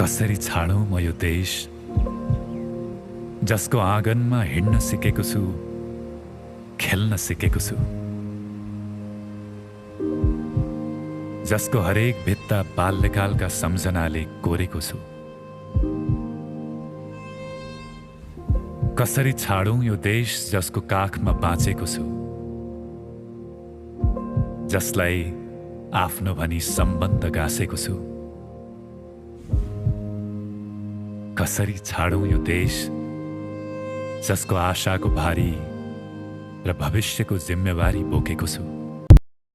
कसरी छाडौं म यो देश जसको आँगनमा हिँड्न सिकेको छु, खेल्न सिकेको छु, जसको हरेक भित्ता बाल्यकालका सम्झनाले कोरेको छु। कसरी छाडौं यो देश जसको काखमा बाँचेको छु, जसलाई आफ्नो भनी सम्बन्ध गाँसेको छु। कसरी छाडौं यो देश जसको आशाको भारी र भविष्यको जिम्मेवारी बोकेको छु।